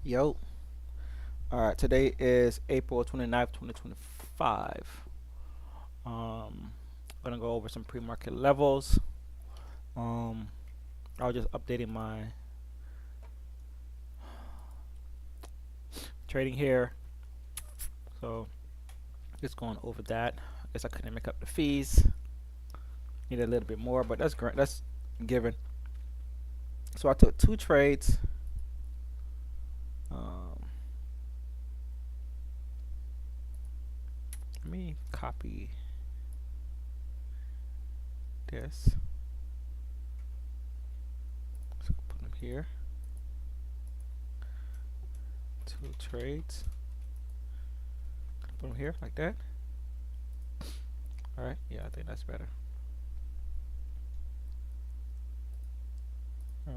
Yo. All right, today is April 29th, 2025. Um, gonna go over some pre-market levels. Um, I was just updating my trading here, so just going over that. I guess I couldn't make up the fees. Need a little bit more, but that's great. That's given. So I took two trades. Um, Let me copy this. So put them here. Two trades. Put them here like that. All right. Yeah, I think that's better.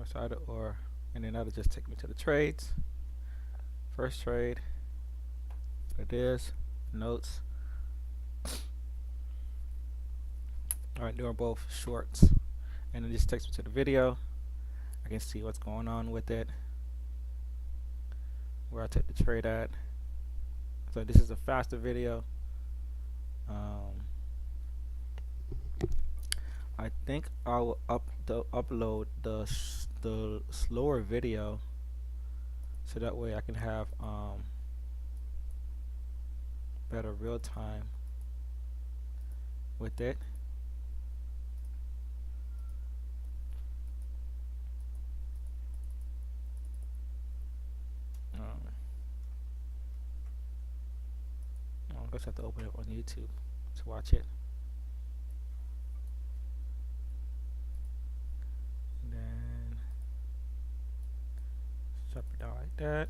So either or, and then that'll just take me to the trades. First trade. There it is. Notes. All right, doing both shorts, and it just takes me to the video. I can see what's going on with it, where I took the trade at. So this is a faster video. I think I will upload the slower video, so that way I can have better real time with it. I guess I have to open it on YouTube to watch it. And then drop it down like that.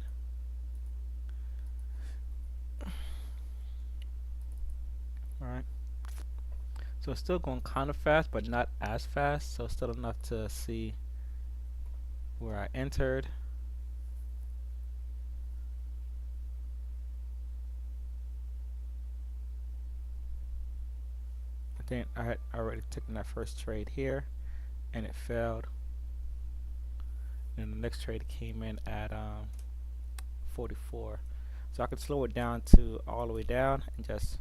Alright. So it's still going kind of fast, but not as fast. So still enough to see where I entered. I think I had already taken that first trade here, and it failed. And the next trade came in at 44. So I could slow it down to all the way down and just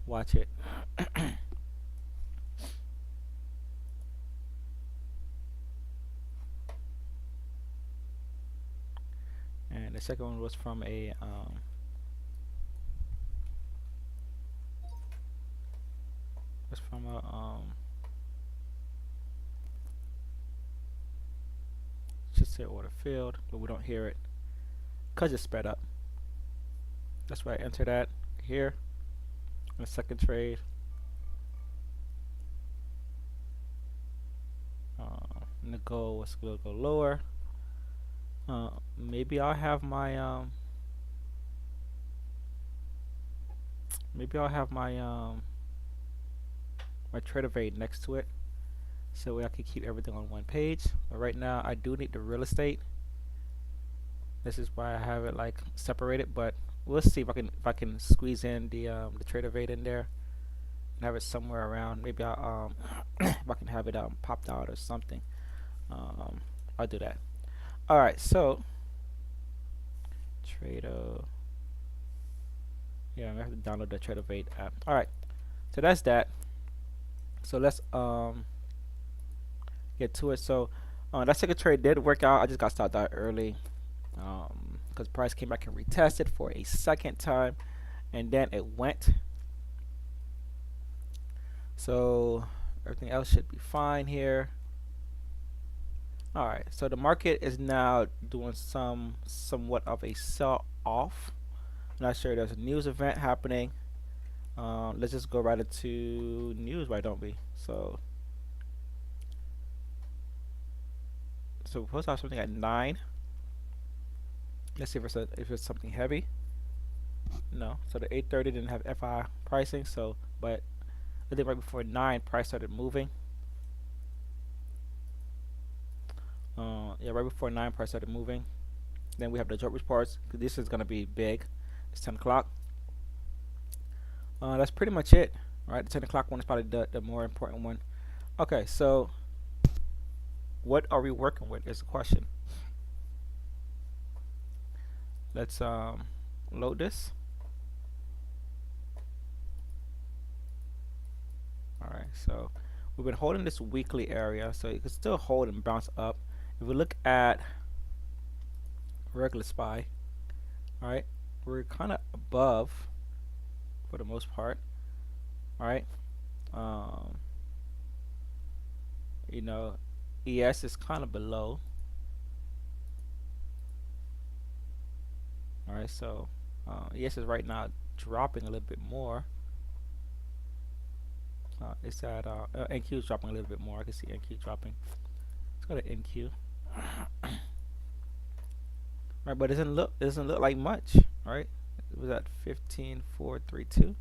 watch it. And the second one was from a just say order field, but we don't hear it because it's sped up. That's why I entered that here in the second trade. And the goal was to go lower. Maybe I'll have my my TraderVate next to it, so I can keep everything on one page. But right now I do need the real estate. This is why I have it like separated, but we'll see if I can squeeze in the TraderVate in there and have it somewhere around. Maybe I'll if I can have it popped out or something. I'll do that. All right, so Trado. Yeah, I have to download the TraderVate app. All right, so that's that. So let's get to it. So that second trade did work out. I just got stopped out early because price came back and retested for a second time, and then it went. So everything else should be fine here. All right, so the market is now doing somewhat of a sell off. I'm not sure there's a news event happening. Let's just go right into news, why don't we? So we're supposed to have something at 9. Let's see if it's something heavy. No. So the 8:30 didn't have FI pricing. So, but I think right before 9, price started moving. Yeah, right before 9, price started moving. Then we have the job reports. This is gonna be big. It's 10 o'clock. That's pretty much it. All right, the 10 o'clock one is probably the more important one. Okay, so what are we working with is the question. Let's load this. All right, so we've been holding this weekly area, so you can still hold and bounce up. If we look at regular SPY, all right, we're kind of above for the most part. All right, um, you know, ES is kind of below. All right, so ES is right now dropping a little bit more. It's at NQ is dropping a little bit more. I can see NQ dropping. Let's go to NQ. Right, but it doesn't look like much. All right, it was at 15.432,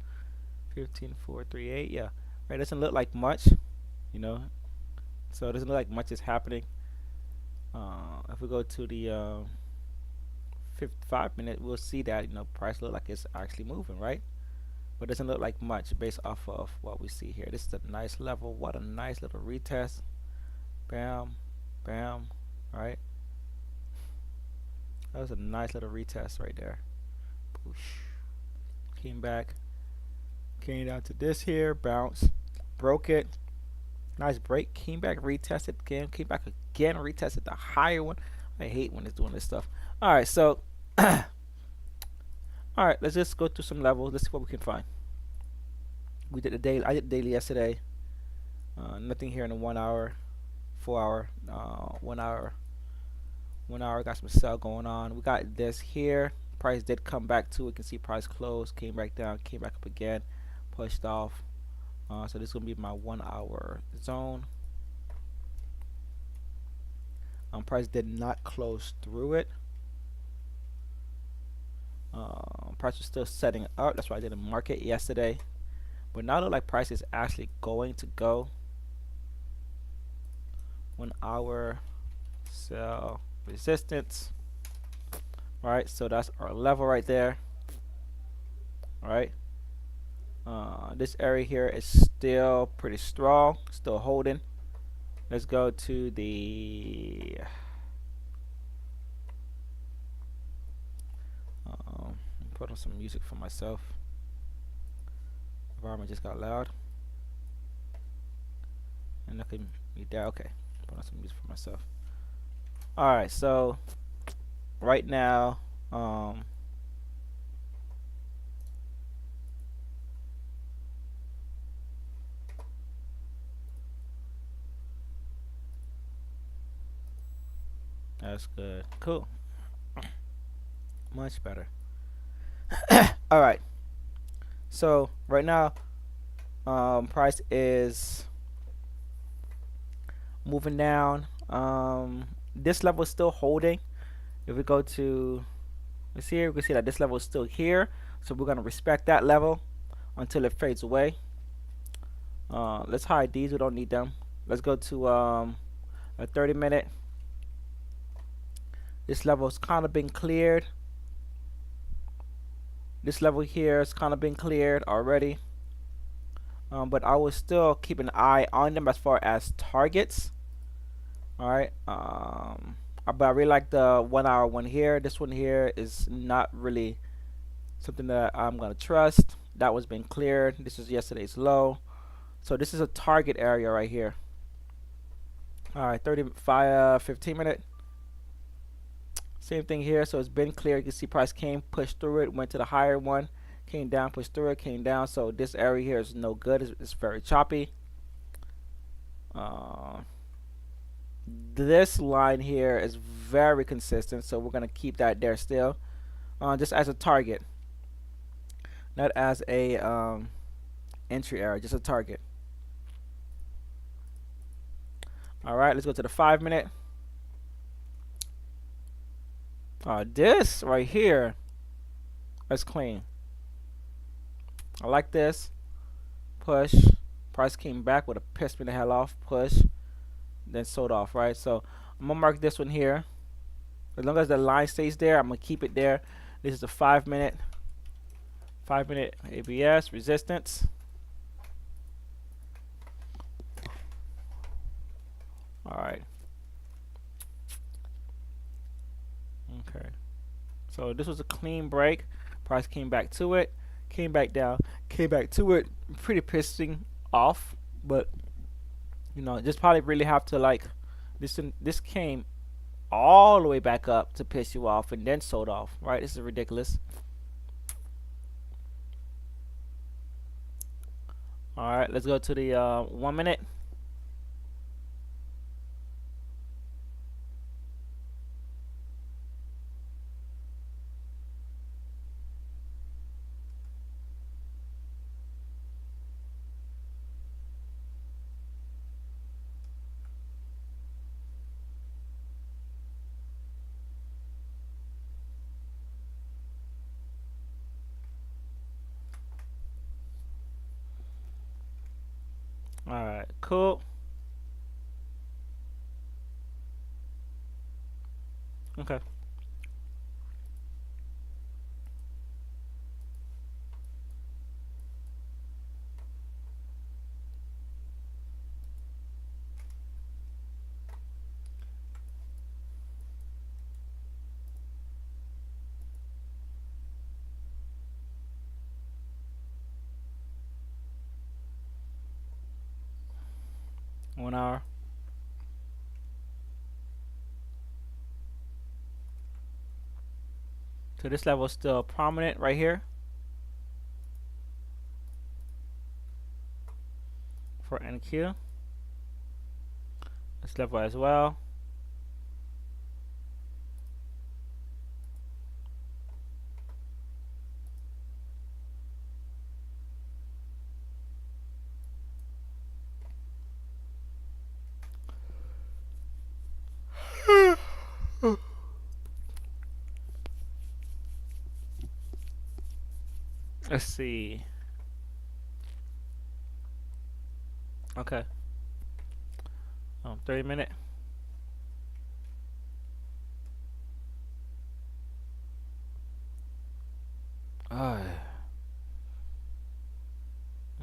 15.438. Yeah, right. Doesn't look like much, you know. So it doesn't look like much is happening. If we go to the 55 minute, we'll see that price look like it's actually moving, right? But it doesn't look like much based off of what we see here. This is a nice level. What a nice little retest. Bam, bam. All right. That was a nice little retest right there. Boosh. Came back. Came down to this here. Bounce. Broke it. Nice break. Came back. Retested again. Came back again. Retested the higher one. I hate when it's doing this stuff. All right. So, all right. Let's just go through some levels. Let's see what we can find. We did the daily. I did the daily yesterday. Nothing here in the 1 hour, 4 hour, 1 hour. 1 hour got some sell going on. We got this here. Price did come back to it. You can see price closed, came back down, came back up again, pushed off. So this is gonna be my 1 hour zone. Price did not close through it. Price was still setting up. That's why I didn't mark it yesterday. But now it looks like price is actually going to go. 1 hour sell resistance. All right, so that's our level right there. All right, this area here is still pretty strong, still holding. Let's go to the put on some music for myself. Environment just got loud, and I can be there. Okay, put on some music for myself. All right, so right now, that's good. Cool. Much better. All right. So right now, price is moving down. This level is still holding. If we go to let's see here, we can see that this level is still here. So we're gonna respect that level until it fades away. Let's hide these. We don't need them. Let's go to a 30-minute. This level has kind of been cleared. This level here has kind of been cleared already. But I will still keep an eye on them as far as targets. All right. But I really like the 1 hour one here. This one here is not really something that I'm gonna trust. That was been cleared. This is yesterday's low. So this is a target area right here. All right, 15 minute. Same thing here. So it's been cleared. You can see price came, pushed through it, went to the higher one, came down, pushed through it, came down. So this area here is no good. It's very choppy. This line here is very consistent, so we're gonna keep that there still, just as a target, not as a entry area, just a target. All right, let's go to the 5-minute. This right here, that's clean. I like this. Push. Price came back with a piss me the hell off. Push. Then sold off, right? So I'm gonna mark this one here. As long as the line stays there, I'm gonna keep it there. This is a 5-minute. 5-minute ABS resistance. All right. Okay. So this was a clean break. Price came back to it, came back down, came back to it. Pretty pissing off, but you know, just probably really have to like this came all the way back up to piss you off and then sold off, right? This is ridiculous. All right, let's go to the 1 minute. All right, cool. Okay. One hour. So this level is still prominent right here for NQ. This level as well. Let's see. Okay. 30 minute. Oh.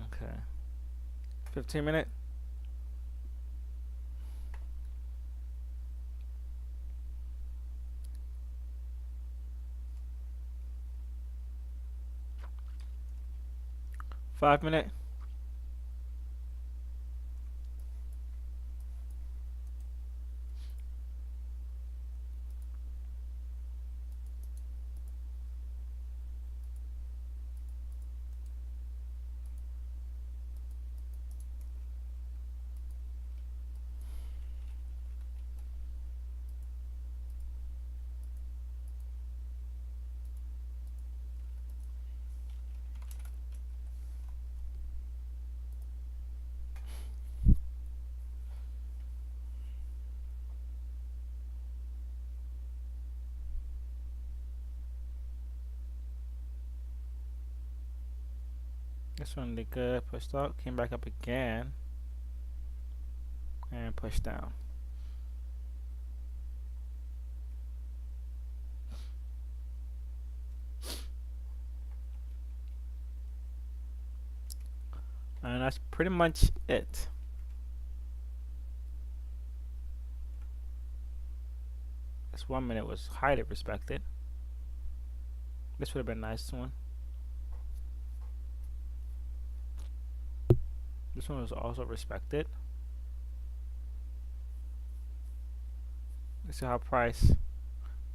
Okay. 15 minute. Five minute. This one did good. Pushed up. Came back up again. And pushed down. And that's pretty much it. This 1 minute was highly respected. This would have been a nice one. This one was also respected. Let's see how price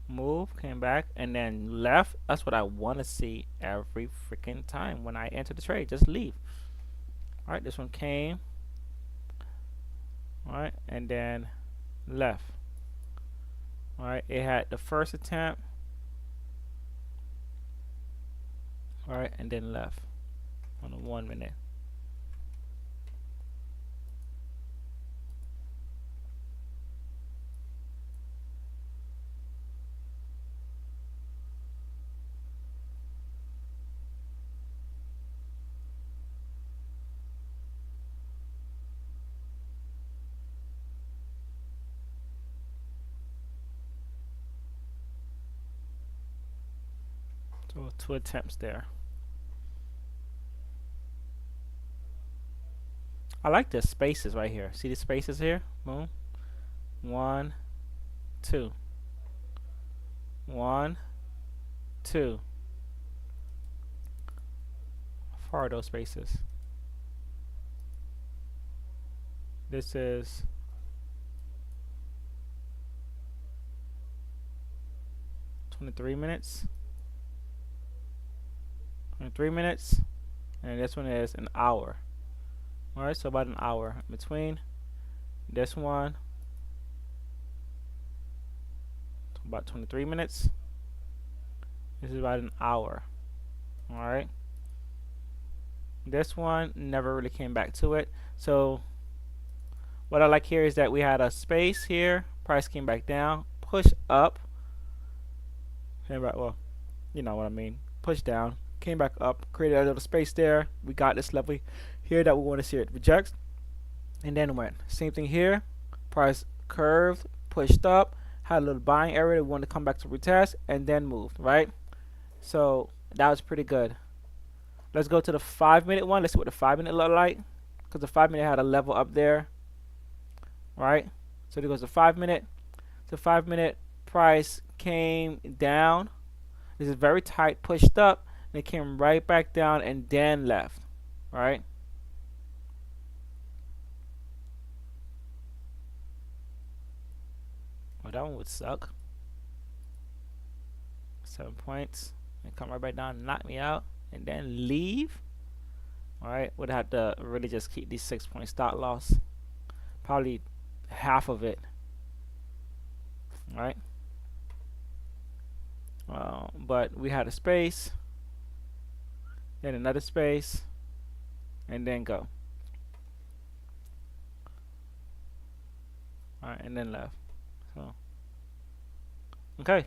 moved, came back, and then left. That's what I want to see every freaking time when I enter the trade. Just leave. All right, this one came. All right, and then left. All right, it had the first attempt. All right, and then left on the 1 minute. So 2 attempts there. I like the spaces right here. See the spaces here? Boom. 1, 2. 1, 2. How far are those spaces? This is 23 minutes. 23 minutes. And this one is an hour. Alright, so about an hour between this one. About 23 minutes. This is about an hour. Alright. This one never really came back to it. So what I like here is that we had a space here. Price came back down. Push up. Came back, well, you know what I mean. Push down. Came back up. Created a little space there. We got this level here that we want to see it rejects. And then went. Same thing here. Price curved. Pushed up. Had a little buying area that we want to come back to retest. And then moved, right? So that was pretty good. Let's go to the 5-minute one. Let's see what the 5-minute looked like. Because the 5-minute had a level up there. Right? So there goes the 5-minute. The 5-minute price came down. This is very tight, pushed up. And it came right back down and then left. Right? Well, that one would suck. 7 points. And come right back down and knock me out. And then leave. Alright, would have to really just keep these 6-point stop loss. Probably half of it. Alright. But we had a space. Then another space. And then go. Alright, and then left. So okay.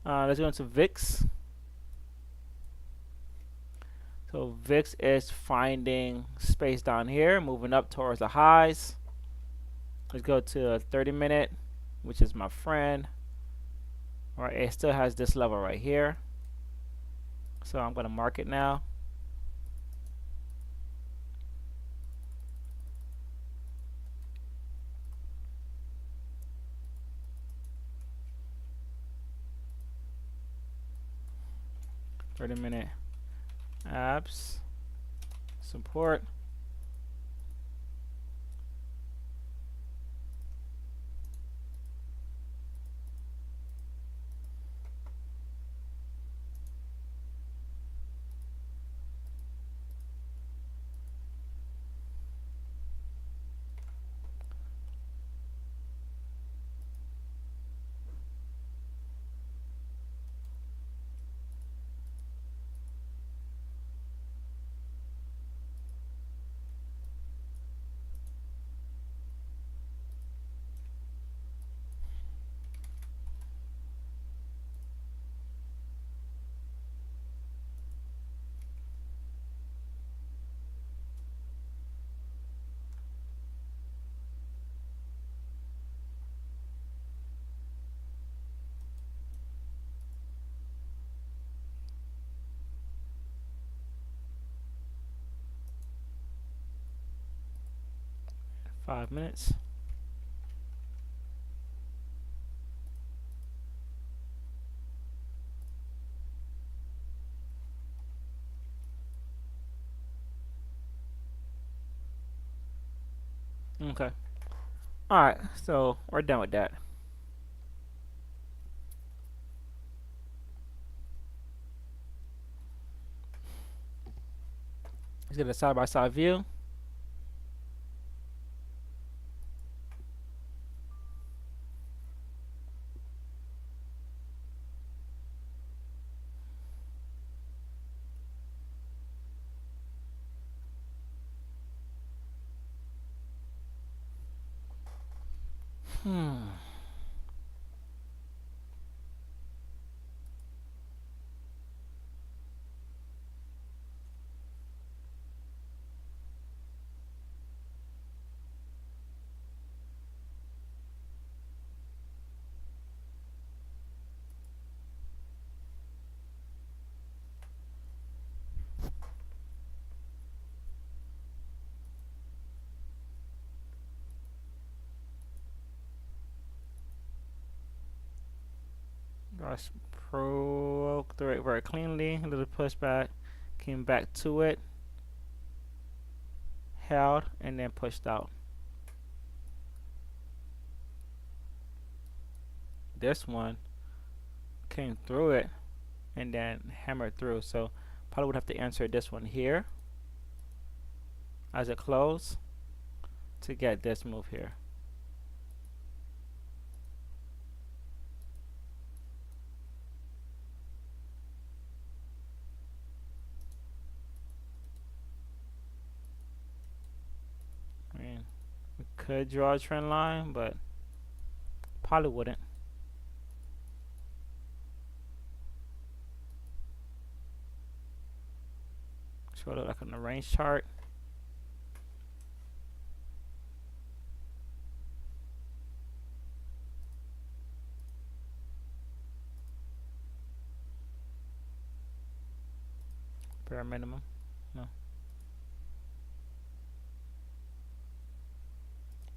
Let's go into VIX. So VIX is finding space down here, moving up towards the highs. Let's go to a 30-minute, which is my friend. All right, it still has this level right here. So I'm going to mark it now. $30-minute apps support. Five minutes. Okay. Alright, so we're done with that. Let's get a side-by-side view. Hmm. Price broke through it very cleanly. A little pushback, came back to it, held, and then pushed out. This one came through it and then hammered through. So probably would have to answer this one here as it closed to get this move here. I mean, we could draw a trend line, but probably wouldn't. Show it like on the range chart. Bare minimum. No.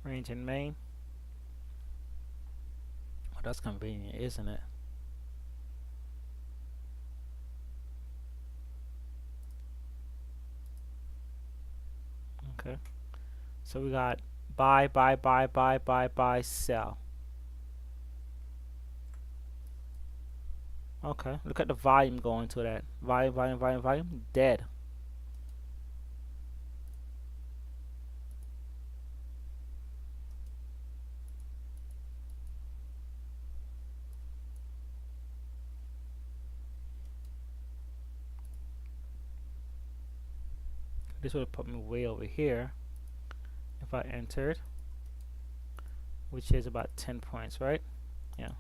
Range in main. Oh, that's convenient, isn't it? Okay. So we got buy, buy, buy, buy, buy, buy, sell. Okay. Look at the volume going to that. Volume, volume, volume, volume. Dead. This would have put me way over here if I entered, which is about 10 points, right? Yeah.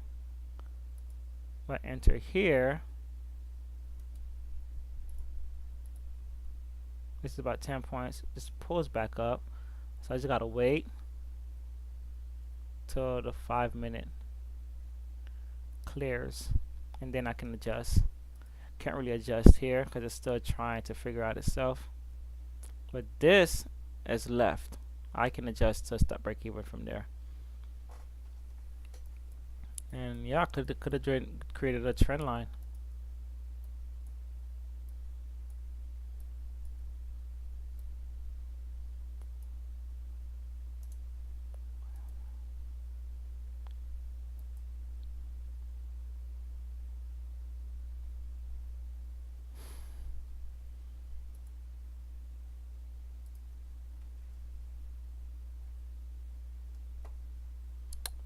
If I enter here, this is about 10 points. Just pulls back up, so I just gotta wait till the 5-minute clears, and then I can adjust. Can't really adjust here because it's still trying to figure out itself. But this is left. I can adjust to stop break even from there. And yeah, could have created a trend line.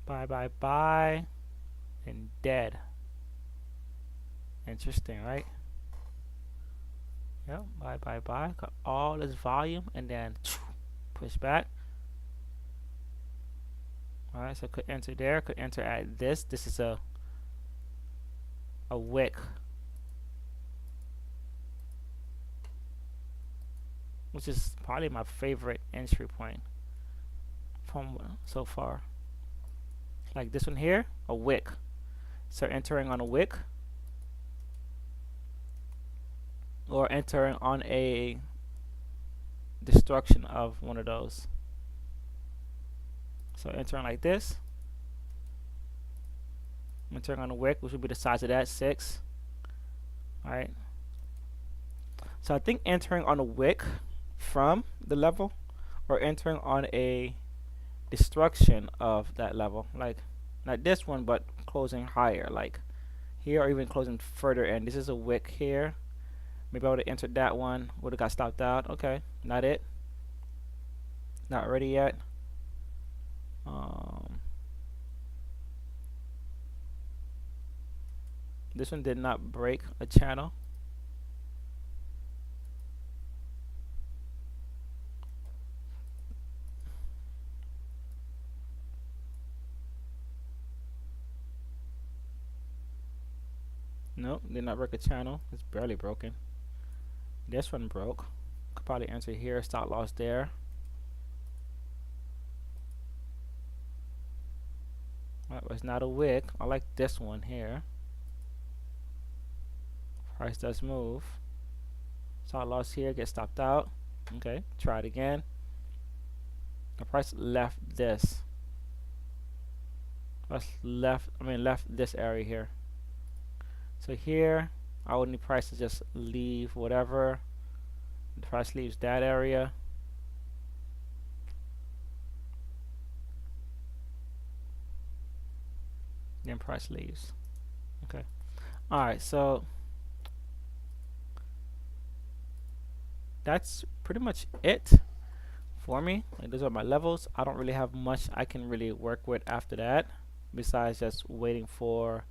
Buy, buy, buy, and dead. Interesting, right? Yep, buy, buy, buy. Got all this volume and then push back. Alright, so could enter there, could enter at this. This is a wick. Which is probably my favorite entry point from so far. Like this one here, a wick. So entering on a wick, or entering on a destruction of one of those. So entering like this, entering on a wick, which would be the size of that, 6. Alright. So I think entering on a wick from the level, or entering on a destruction of that level, like not this one, but closing higher, like here, or even closing further in. This is a wick here. Maybe I would have entered that one, would have got stopped out. Okay, not it. Not ready yet. This one did not break a channel. Nope, did not break a channel. It's barely broken. This one broke. Could probably enter here, stop loss there. That was not a wick. I like this one here. Price does move. Stop loss here, get stopped out. Okay, try it again. The price left this. Left this area here. So here, I would need price to just leave whatever. The price leaves that area. Then price leaves. Okay. Alright, so that's pretty much it for me. Like, those are my levels. I don't really have much I can really work with after that, besides just waiting for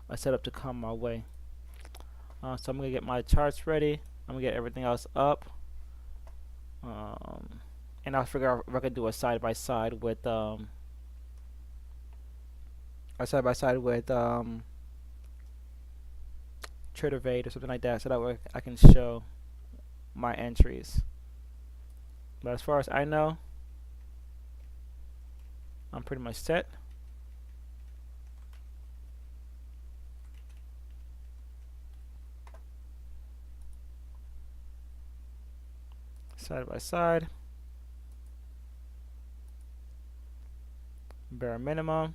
a setup to come my way. So I'm gonna get my charts ready. I'm gonna get everything else up, and I'll figure out if I can do a side by side with TraderVate or something like that, so that way I can show my entries. But as far as I know, I'm pretty much set. Side by side, bare minimum.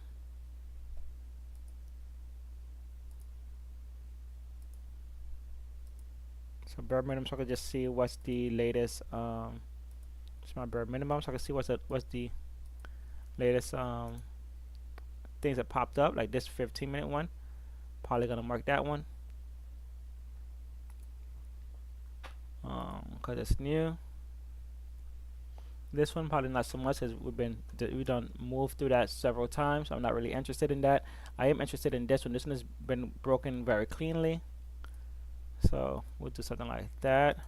So bare minimum, so I can just see what's the latest. It's my bare minimum, so I can see what's the latest things that popped up, like this 15-minute one. Probably gonna mark that one because it's new. This one probably not so much, as we done moved through that several times. So I'm not really interested in that. I am interested in this one. This one has been broken very cleanly, so we'll do something like that,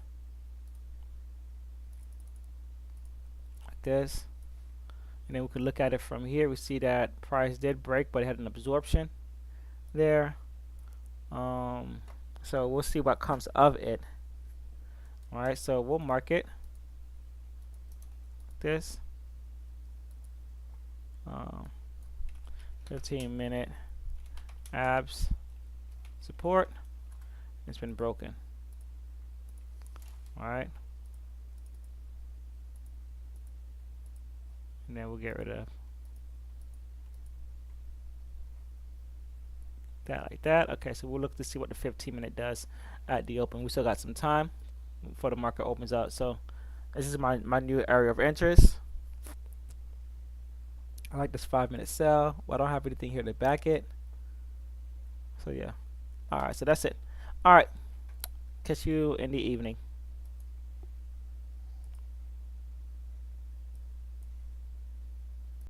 like this, and then we could look at it from here. We see that price did break, but it had an absorption there. So we'll see what comes of it. Alright, so we'll mark it this 15-minute abs support. It's been broken. Alright, and then we'll get rid of that like that. Okay, so we'll look to see what the 15-minute does at the open. We still got some time before the market opens up. So this is my new area of interest. I like this 5-minute sell. Well, I don't have anything here to back it. So yeah. Alright, so that's it. Alright. Catch you in the evening.